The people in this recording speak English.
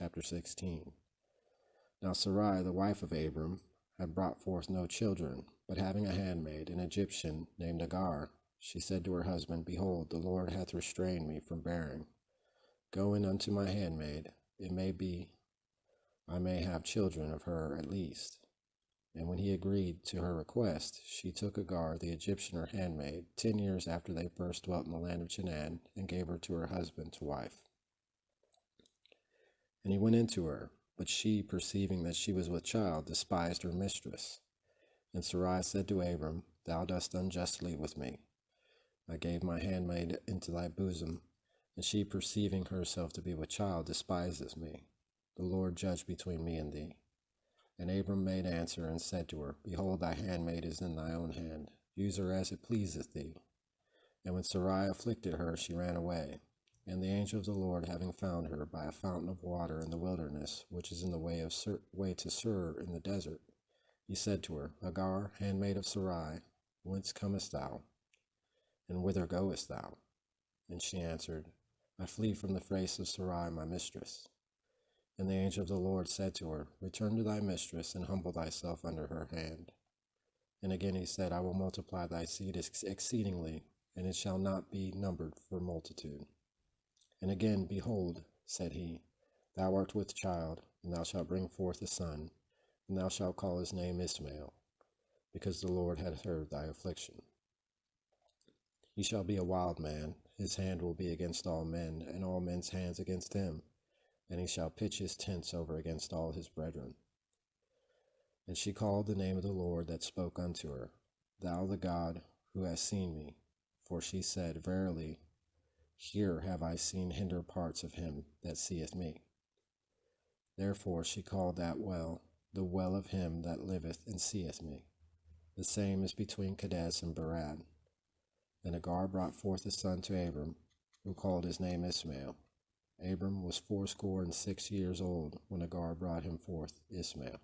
Chapter 16. Now Sarai, the wife of Abram, had brought forth no children, but having a handmaid, an Egyptian, named Agar, she said to her husband, Behold, the Lord hath restrained me from bearing. Go in unto my handmaid, it may be I may have children of her at least. And when he agreed to her request, she took Agar the Egyptian her handmaid, 10 years after they first dwelt in the land of Chanaan, and gave her to her husband to wife. And he went into her, but she, perceiving that she was with child, despised her mistress. And Sarai said to Abram, Thou dost unjustly with me. I gave my handmaid into thy bosom, and she, perceiving herself to be with child, despises me. The Lord judge between me and thee. And Abram made answer and said to her, Behold, thy handmaid is in thy own hand. Use her as it pleaseth thee. And when Sarai afflicted her, she ran away. And the angel of the Lord, having found her by a fountain of water in the wilderness, which is in the way to Sur in the desert, he said to her, Agar, handmaid of Sarai, whence comest thou? And whither goest thou? And she answered, I flee from the face of Sarai my mistress. And the angel of the Lord said to her, Return to thy mistress, and humble thyself under her hand. And again he said, I will multiply thy seed exceedingly, and it shall not be numbered for multitude. And again, behold, said he, Thou art with child, and thou shalt bring forth a son, and thou shalt call his name Ishmael, because the Lord hath heard thy affliction. He shall be a wild man, his hand will be against all men, and all men's hands against him. And he shall pitch his tents over against all his brethren. And she called the name of the Lord that spoke unto her, Thou the God who hast seen me. For she said, Verily, here have I seen hinder parts of him that seeth me. Therefore she called that well, the well of him that liveth and seeth me. The same is between Kadesh and Bered. And Agar brought forth a son to Abram, who called his name Ishmael. Abram was 86 years old when Agar brought him forth Ishmael.